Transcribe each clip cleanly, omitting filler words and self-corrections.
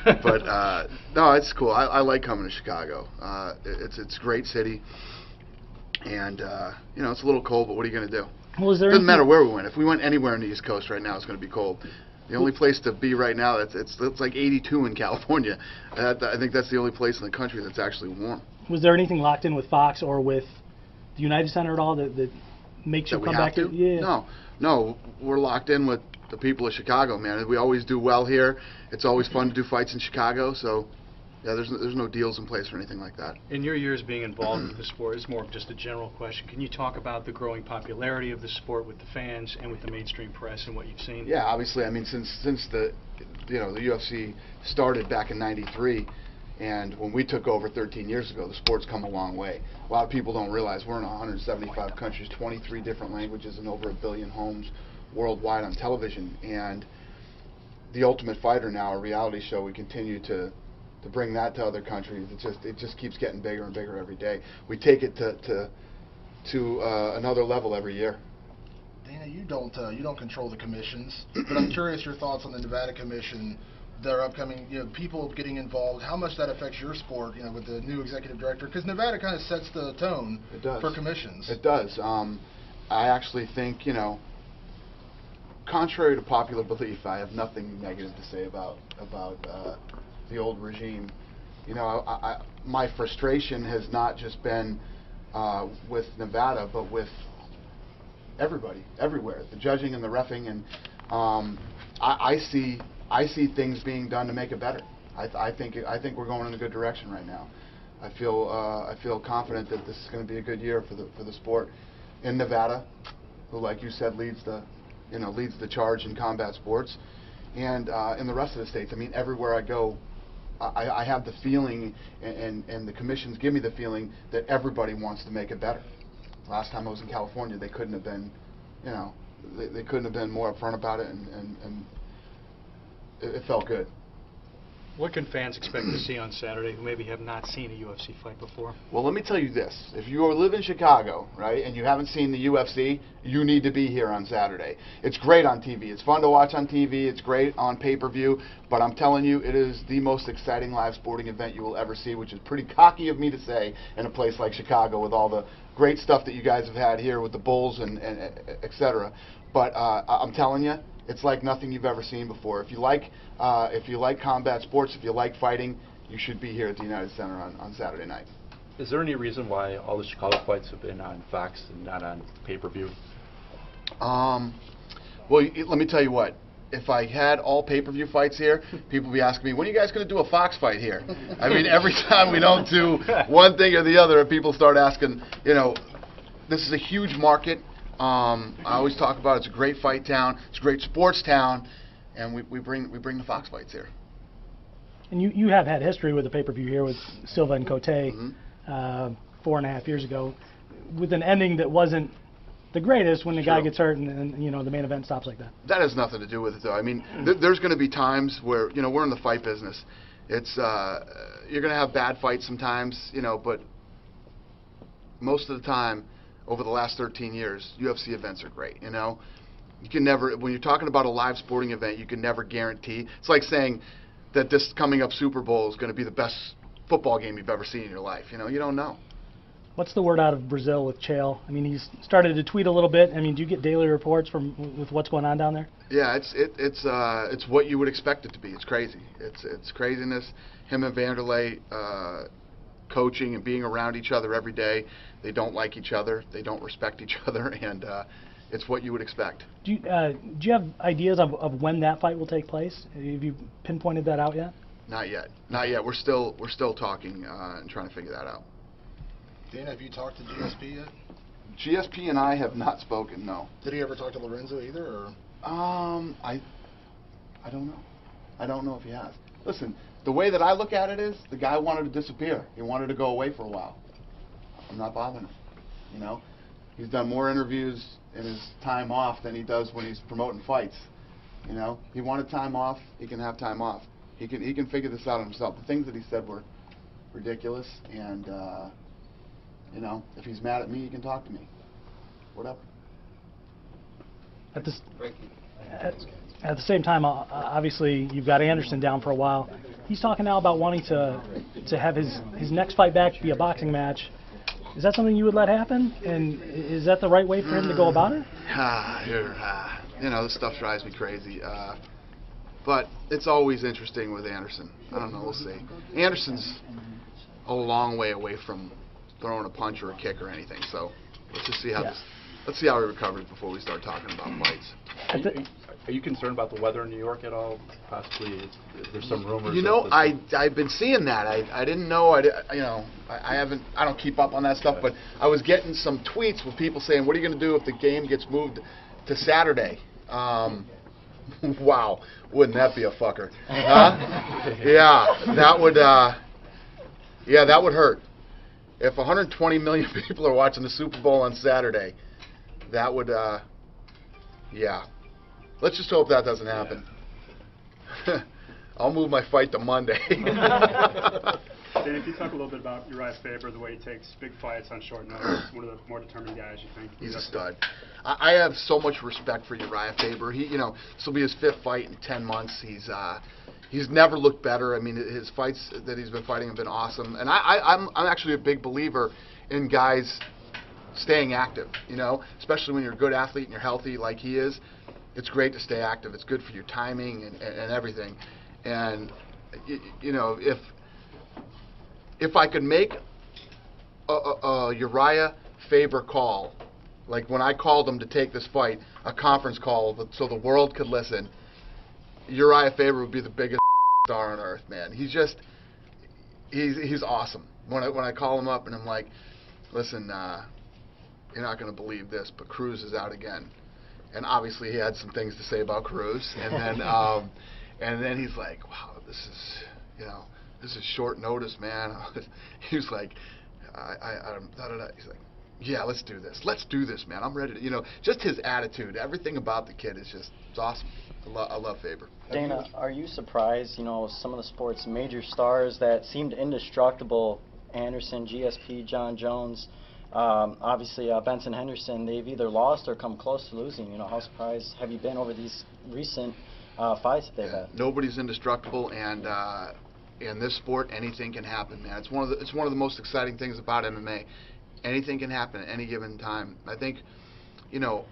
But no, it's cool. I like coming to Chicago. It's a great city, and it's a little cold, but what are you going to do? Well, is there Doesn't matter where we went. If we went anywhere on the East Coast right now, it's going to be cold. The only place to be right now, it's like 82 in California. I think that's the only place in the country that's actually warm. Was there anything locked in with Fox or with the United Center at all that makes you That come we have back to? Yeah. No, we're locked in with the people of Chicago, man. We always do well here. It's always fun to do fights in Chicago, so yeah, there's no deals in place or anything like that. In your years being involved with the sport, it's more of just a general question. Can you talk about the growing popularity of the sport with the fans and with the mainstream press and what you've seen? Yeah, obviously, I mean, since the UFC started back in '93, and when we took over 13 years ago, the sport's come a long way. A lot of people don't realize we're in 175 countries, 23 different languages, and over 1 billion homes worldwide on television. And The Ultimate Fighter now, a reality show, we continue to bring that to other countries. It just keeps getting bigger and bigger every day. We take it to another level every year. Dana, you don't control the commissions, but I'm curious your thoughts on the Nevada Commission, their upcoming, people getting involved, how much that affects your sport, with the new executive director, because Nevada kind of sets the tone for commissions. It does. I actually think, contrary to popular belief, I have nothing negative to say about the old regime. My frustration has not just been with Nevada, but with everybody, everywhere, the judging and the reffing, and I see things being done to make it better. I think we're going in a good direction right now. I feel confident that this is going to be a good year for the sport in Nevada, who, like you said, leads the charge in combat sports, and in the rest of the states. I mean, everywhere I go, I have the feeling, and the commissions give me the feeling that everybody wants to make it better. Last time I was in California, they couldn't have been, they couldn't have been more upfront about it, and it felt good. What can fans expect to see on Saturday who maybe have not seen a UFC fight before? Well, let me tell you this. If you live in Chicago, right, and you haven't seen the UFC, you need to be here on Saturday. It's great on TV. It's fun to watch on TV. It's great on pay-per-view. But I'm telling you, it is the most exciting live sporting event you will ever see, which is pretty cocky of me to say in a place like Chicago with all the great stuff that you guys have had here with the Bulls and et cetera. But I'm telling you, it's like nothing you've ever seen before. If you like combat sports, if you like fighting, you should be here at the United Center on Saturday night. Is there any reason why all the Chicago fights have been on Fox and not on pay-per-view? Well, let me tell you what. If I had all pay-per-view fights here, people would be asking me, when are you guys going to do a Fox fight here? I mean, every time we don't do one thing or the other, people start asking, this is a huge market. I always talk about it's a great fight town, it's a great sports town, and we bring the Fox fights here. And you have had history with the pay-per-view here with Silva and Cote 4.5 years ago, with an ending that wasn't the greatest when the guy gets hurt and the main event stops like that. That has nothing to do with it, though. I mean, there's going to be times where we're in the fight business. It's you're going to have bad fights sometimes, but most of the time, over the last 13 years, UFC events are great. You can never, when you're talking about a live sporting event, you can never guarantee. It's like saying that this coming up Super Bowl is going to be the best football game you've ever seen in your life. You don't know. What's the word out of Brazil with Chael? I mean, he's started to tweet a little bit. I mean, do you get daily reports with what's going on down there? Yeah, it's what you would expect it to be. It's crazy. It's craziness. Him and Vanderlei coaching and being around each other every day. They don't like each other. They don't respect each other, and it's what you would expect. Do you have ideas of when that fight will take place? Have you pinpointed that out yet? Not yet. Not yet. We're still talking and trying to figure that out. Dana, have you talked to GSP yet? GSP and I have not spoken. No. Did he ever talk to Lorenzo either, or? I don't know. I don't know if he has. Listen, the way that I look at it is the guy wanted to disappear. He wanted to go away for a while. I'm not bothering him. He's done more interviews in his time off than he does when he's promoting fights. He wanted time off. He can have time off. He can figure this out himself. The things that he said were ridiculous, and if he's mad at me, he can talk to me. Whatever. At the same time, obviously, you've got Anderson down for a while. he's talking now about wanting to have his next fight back be a boxing match. Is that something you would let happen? And is that the right way for him to go about it? You know, this stuff drives me crazy. But it's always interesting with Anderson. I don't know, we'll see. Anderson's a long way away from throwing a punch or a kick or anything. So let's just see how let's see how he recovers before we start talking about fights. Are you concerned about the weather in New York at all? Possibly, there's some rumors. You know, I've been seeing that. I didn't know. I don't keep up on that stuff. But I was getting some tweets with people saying, "What are you going to do if the game gets moved to Saturday?" Wow, wouldn't that be a fucker? Huh? Yeah, that would. Yeah, that would hurt. If 120 million people are watching the Super Bowl on Saturday, that would. Yeah. Let's just hope that doesn't happen. I'll move my fight to Monday. Dan, if you talk a little bit about Uriah Faber, the way he takes big fights on short notice, one of the more determined guys, you think? He's a stud. I have so much respect for Uriah Faber. This will be his 5th fight in 10 months. He's never looked better. I mean, his fights that he's been fighting have been awesome. And I'm actually a big believer in guys staying active. Especially when you're a good athlete and you're healthy like he is. It's great to stay active. It's good for your timing and everything. And if I could make a Uriah Faber call, like when I called him to take this fight, a conference call so the world could listen, Uriah Faber would be the biggest star on earth, man. He's awesome. When I call him up and I'm like, listen, you're not going to believe this, but Cruz is out again. And obviously he had some things to say about Cruz, and then he's like, wow, this is short notice, man. He was like, he's like, yeah, let's do this, man. I'm ready to, just his attitude, everything about the kid is just, it's awesome. I love Faber. Dana, are you surprised, some of the sport's major stars that seemed indestructible, Anderson, GSP, John Jones, obviously Benson Henderson, they've either lost or come close to losing. How surprised have you been over these recent fights that they've had? Nobody's indestructible, and in this sport, anything can happen, man. It's one of the most exciting things about MMA. Anything can happen at any given time. I think,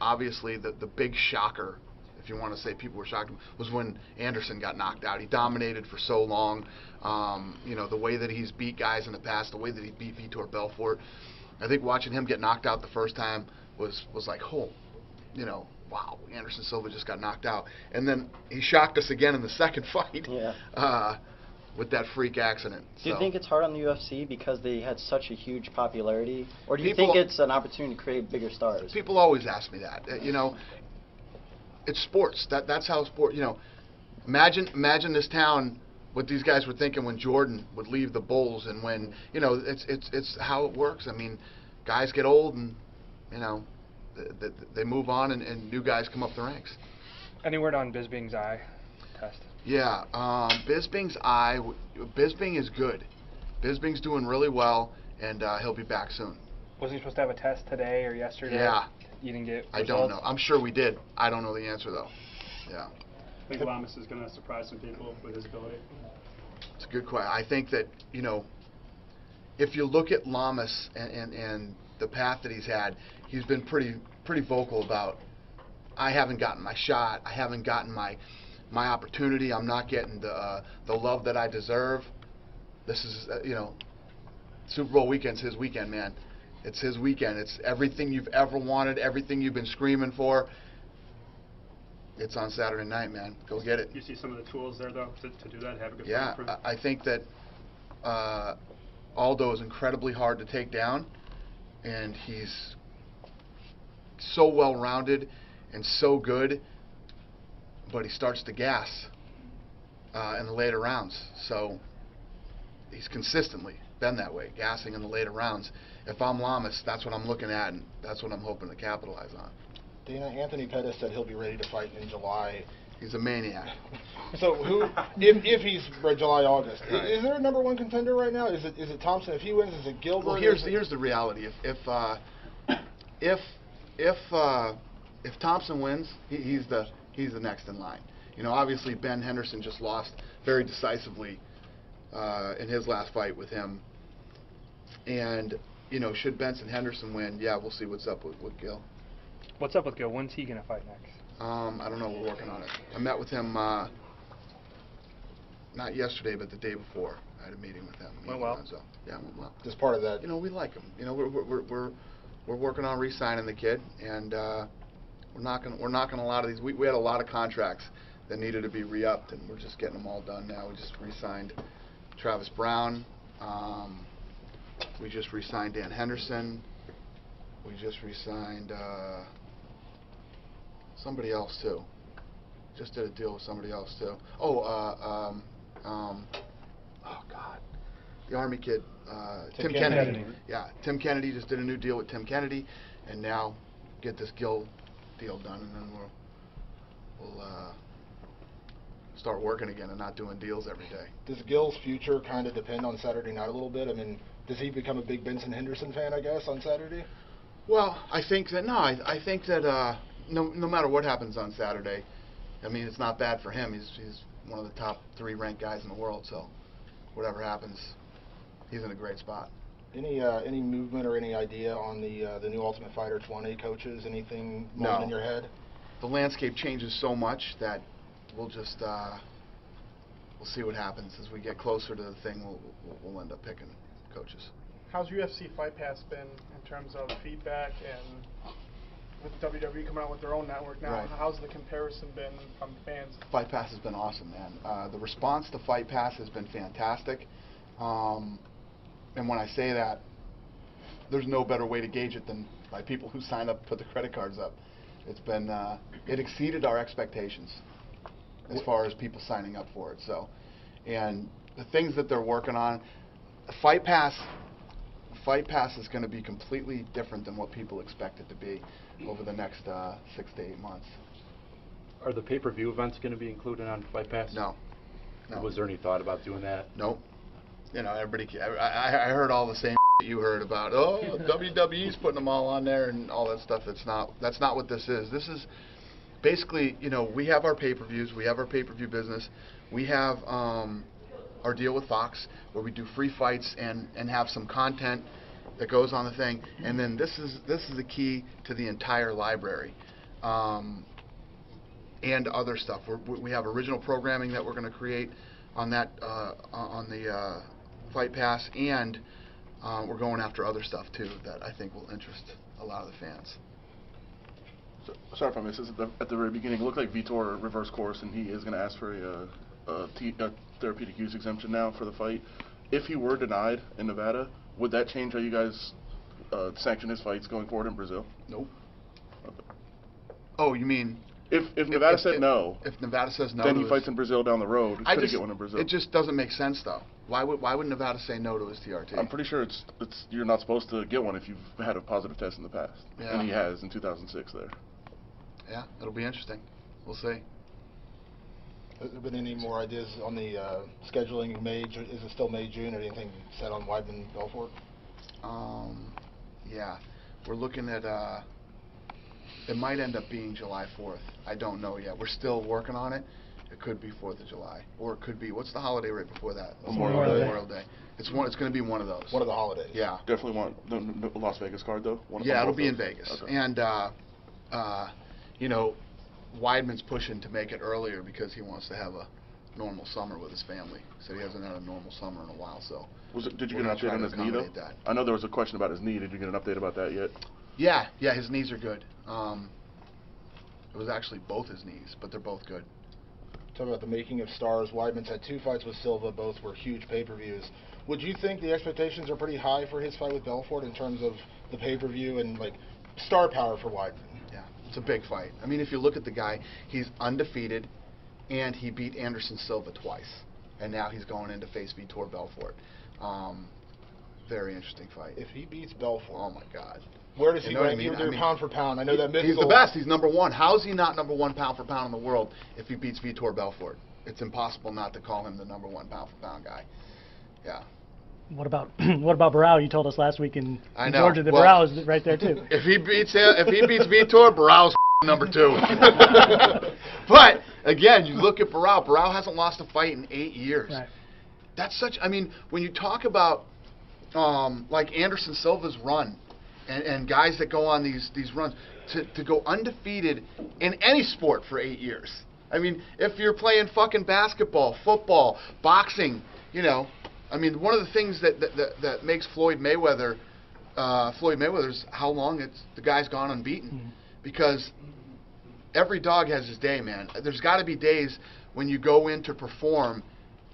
obviously the big shocker, if you want to say people were shocked, was when Anderson got knocked out. He dominated for so long. The way that he's beat guys in the past, the way that he beat Vitor Belfort. I think watching him get knocked out the first time was like, wow, Anderson Silva just got knocked out. And then he shocked us again in the second fight with that freak accident. Do you think it's hard on the UFC because they had such a huge popularity? Or do you think it's an opportunity to create bigger stars? People always ask me that. It's sports. That's how sport, imagine this town, what these guys were thinking when Jordan would leave the Bulls, and when it's how it works. I mean, guys get old, and they move on, and new guys come up the ranks. Any word on Bisping's eye test? Yeah, Bisping's eye. Bisping is good. Bisping's doing really well, and he'll be back soon. Was he supposed to have a test today or yesterday? Yeah. You didn't get results? I don't know. I'm sure we did. I don't know the answer though. Yeah. I think Lamas is going to surprise some people with his ability. It's a good question. I think that, if you look at Lamas and the path that he's had, he's been pretty vocal about, I haven't gotten my shot, I haven't gotten my opportunity, I'm not getting the love that I deserve. This is, Super Bowl weekend's his weekend, man. It's his weekend. It's everything you've ever wanted, everything you've been screaming for. It's on Saturday night, man. Go get it. You see some of the tools there, though, to do that, have a good Yeah, fight for him? I think that Aldo is incredibly hard to take down, and he's so well-rounded and so good, but he starts to gas in the later rounds. So he's consistently been that way, gassing in the later rounds. If I'm Lamas, that's what I'm looking at, and that's what I'm hoping to capitalize on. Dana, Anthony Pettis said he'll be ready to fight in July. He's a maniac. So if he's July, August, Right. Is there a number one contender right now? Is it Thompson? If he wins, is it Gilbert? Well, here's the reality. If Thompson wins, he's the next in line. Obviously Ben Henderson just lost very decisively in his last fight with him. And, you know, should Benson Henderson win, yeah, we'll see what's up with Gil. What's up with Gil? When's he gonna fight next? I don't know. We're working on it. I met with him not yesterday, but the day before. I had a meeting with him. Went well. So, yeah, went well. Just part of that. You know, we like him. You know, we're working on re-signing the kid, and we're knocking a lot of these. We had a lot of contracts that needed to be re-upped, and we're just getting them all done now. We just re-signed Travis Brown. We just re-signed Dan Henderson. We just re-signed somebody else too. Just did a deal with somebody else too. Oh God, the Army kid, Tim Kennedy. Yeah, Tim Kennedy just did a new deal with Tim Kennedy, and now get this Gil deal done, and then we'll start working again and not doing deals every day. Does Gil's future kind of depend on Saturday night a little bit? I mean, does he become a big Benson Henderson fan, I guess, on Saturday? Well, I think that I think that no matter what happens on Saturday, I mean, it's not bad for him. He's one of the top 3 ranked guys in the world, so whatever happens, he's in a great spot. Any movement or any idea on the new Ultimate Fighter 20 coaches? Anything No. in your head? The landscape changes so much that we'll just we'll see what happens as we get closer to the thing. We'll end up picking coaches. How's UFC Fight Pass been in terms of feedback, and with WWE coming out with their own network now, Right. how's the comparison been from fans? Fight Pass has been awesome, man. The response to Fight Pass has been fantastic. And when I say that, there's no better way to gauge it than by people who sign up, put the credit cards up. It's been, it exceeded our expectations as far as people signing up for it. So, and the things that they're working on, Fight Pass is going to be completely different than what people expect it to be over the next 6 to 8 months. Are the pay-per-view events going to be included on Fight Pass? No. Was there any thought about doing that? Nope. You know, everybody. I heard all the same you heard about. Oh, WWE's putting them all on there and all that stuff. That's not what this is. This is basically, you know, we have our pay-per-views. We have our pay-per-view business. We have our deal with Fox where we do free fights and have some content that goes on the thing. And then this is the key to the entire library. And other stuff. We have original programming that we're going to create on that on the Fight Pass, and we're going after other stuff too that I think will interest a lot of the fans. So, sorry if I missed this at the very beginning. It looked like Vitor reversed course, and he is going to ask for a therapeutic use exemption now for the fight. If he were denied in Nevada, would that change how you guys sanction his fights going forward in Brazil? Nope. Okay. Oh, you mean? If Nevada said no, if Nevada says no, then he fights in Brazil down the road. He couldn't just get one in Brazil. It just doesn't make sense though. Why would Nevada say no to his TRT? I'm pretty sure it's you're not supposed to get one if you've had a positive test in the past, Yeah. and he has in 2006 there. Yeah, it'll be interesting. We'll see. Has there been any more ideas on the scheduling? May? Is it still May, June, or anything set on Weidman Belfort? Yeah, we're looking at. It might end up being July 4th. I don't know yet. We're still working on it. It could be 4th of July, or it could be, what's the holiday right before that? Memorial Day. It's going to be one of those. One of the holidays. Yeah. Definitely want the Las Vegas card though. Yeah, it'll be in Vegas. Okay. And you know, Weidman's pushing to make it earlier because he wants to have a normal summer with his family. So he hasn't had a normal summer in a while. So Did you we're get gonna an update try on to his knee though? accommodate that. I know there was a question about his knee. Did you get an update about that yet? Yeah, his knees are good. It was actually both his knees, but they're both good. Talking about the making of stars, Weidman's had 2 fights with Silva. Both were huge pay-per-views. Would you think the expectations are pretty high for his fight with Belfort in terms of the pay-per-view and like star power for Weidman? Yeah, it's a big fight. I mean, if you look at the guy, he's undefeated, and he beat Anderson Silva twice, and now he's going in to face Vitor Belfort. Very interesting fight. If he beats Belfort, oh my God. Where does he You know what rank I mean? either I mean, pound for pound? I know that he's the best. He's number 1. How is he not number 1 pound for pound in the world if he beats Vitor Belfort? It's impossible not to call him the number 1 pound for pound guy. Yeah. What about Barao? You told us last week in I know. Georgia that Well, Barao is right there too. If he beats Vitor, Barao's number 2. But again, you look at Barao. Barao hasn't lost a fight in 8 years. Right. That's such. I mean, when you talk about like Anderson Silva's run, and guys that go on these runs to go undefeated in any sport for 8 years. I mean, if you're playing fucking basketball, football, boxing, you know, I mean, one of the things that makes Floyd Mayweather's how long the guy's gone unbeaten, because every dog has his day, man. There's got to be days when you go in to perform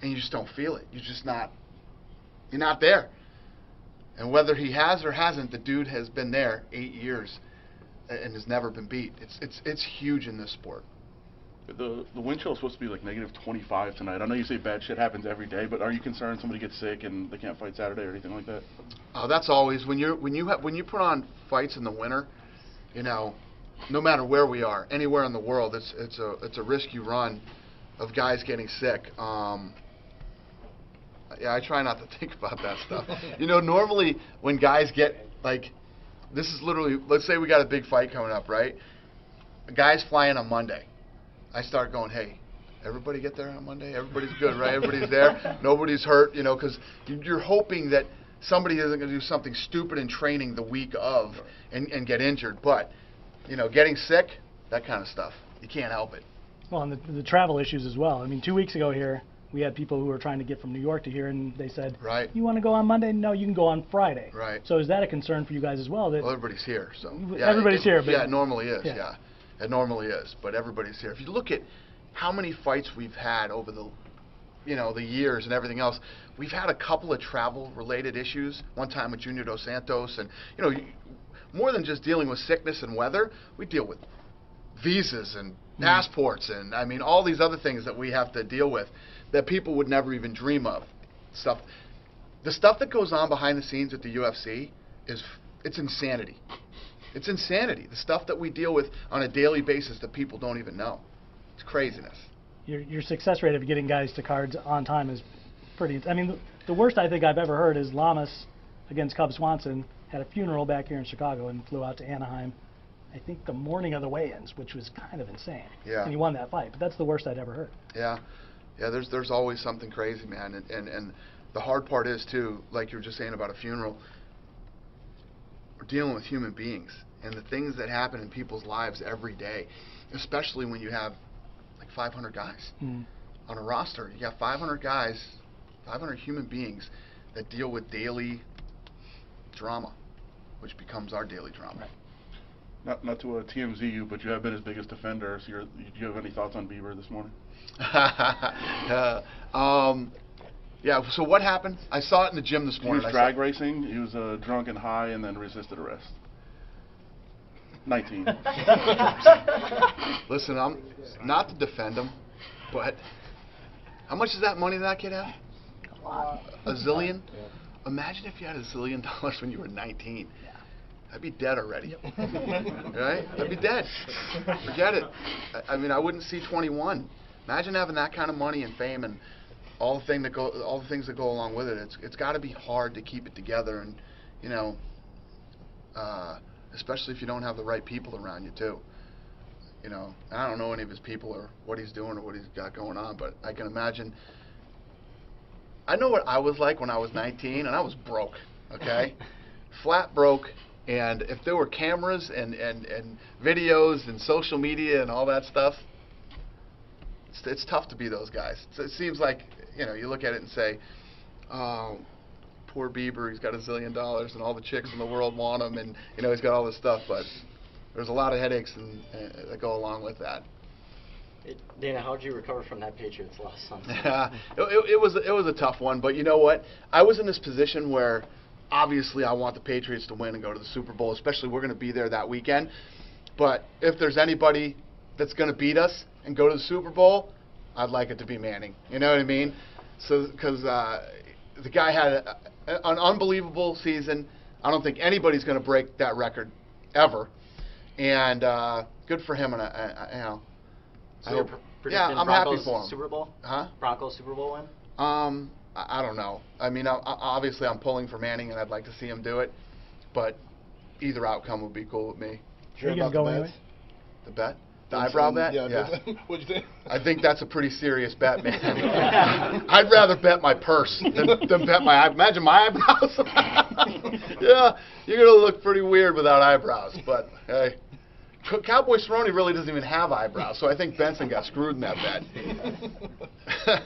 and you just don't feel it. You're not there. And whether he has or hasn't, the dude has been there 8 years and has never been beat. It's huge in this sport. The wind chill is supposed to be like -25 tonight. I know you say bad shit happens every day, but are you concerned somebody gets sick and they can't fight Saturday or anything like that? That's always when you put on fights in the winter, you know, no matter where we are, anywhere in the world, it's a risk you run of guys getting sick. Yeah, I try not to think about that stuff. You know, normally when guys get, like, this is literally, let's say we got a big fight coming up, right? The guy's flying on Monday. I start going, hey, everybody get there on Monday? Everybody's good, right? Everybody's there. Nobody's hurt, you know, because you're hoping that somebody isn't going to do something stupid in training the week of and get injured. But, you know, getting sick, that kind of stuff, you can't help it. Well, and the travel issues as well. I mean, 2 weeks ago here, we had people who were trying to get from New York to here, and they said, right, you want to go on Monday? No, you can go on Friday. Right. So is that a concern for you guys as well? That Well, everybody's here, so. Yeah, everybody's here. But yeah, it normally is, yeah. It normally is, but everybody's here. If you look at how many fights we've had over the years and everything else, we've had a couple of travel-related issues. One time with Junior Dos Santos, and, you know, more than just dealing with sickness and weather, we deal with visas and passports and, I mean, all these other things that we have to deal with that people would never even dream of. The stuff that goes on behind the scenes at the UFC it's insanity. It's insanity. The stuff that we deal with on a daily basis that people don't even know. It's craziness. Your success rate of getting guys to cards on time is pretty. I mean, the worst I think I've ever heard is Lamas against Cub Swanson had a funeral back here in Chicago and flew out to Anaheim, I think the morning of the weigh-ins, which was kind of insane. Yeah. And he won that fight, but that's the worst I'd ever heard. Yeah. Yeah, there's always something crazy, man. And the hard part is, too, like you were just saying about a funeral, we're dealing with human beings and the things that happen in people's lives every day, especially when you have like 500 guys on a roster. You got 500 guys, 500 human beings that deal with daily drama, which becomes our daily drama. Not to TMZ you, but you have been his biggest defender. So do you have any thoughts on Bieber this morning? Yeah, so what happened? I saw it in the gym this morning. He was drag racing. He was drunk and high and then resisted arrest. 19. Listen, I'm not to defend him, but how much is that money that kid have? A lot. A zillion? Yeah. Imagine if you had $1 zillion when you were 19. Yeah. I'd be dead already. Right? I'd be dead. Forget it. I mean, I wouldn't see 21. Imagine having that kind of money and fame and all the things that go along with it. It's got to be hard to keep it together, and you know, especially if you don't have the right people around you too. You know, I don't know any of his people or what he's doing or what he's got going on, but I can imagine. I know what I was like when I was 19, and I was broke. Okay, flat broke. And if there were cameras and videos and social media and all that stuff, it's tough to be those guys. It seems like, you know, you look at it and say, oh, poor Bieber, he's got $1 zillion and all the chicks in the world want him, and, you know, he's got all this stuff, but there's a lot of headaches that go along with that. Dana, how did you recover from that Patriots loss? Yeah, it was a tough one, but you know what? I was in this position where obviously I want the Patriots to win and go to the Super Bowl, especially we're going to be there that weekend. But if there's anybody that's going to beat us and go to the Super Bowl, I'd like it to be Manning. You know what I mean? So because the guy had an unbelievable season. I don't think anybody's going to break that record ever. And good for him. And you know, so you're predicting I'm Broncos happy for him. Super Bowl? Huh? Broncos Super Bowl win? I don't know. I mean, obviously I'm pulling for Manning, and I'd like to see him do it. But either outcome would be cool with me. Are you going to go anyway? The bet? The eyebrow bet? Yeah. What'd you think? I think that's a pretty serious bet, man. I'd rather bet my purse than bet my imagine my eyebrows. Yeah, you're going to look pretty weird without eyebrows, but hey. Cowboy Cerrone really doesn't even have eyebrows, so I think Benson got screwed in that bet.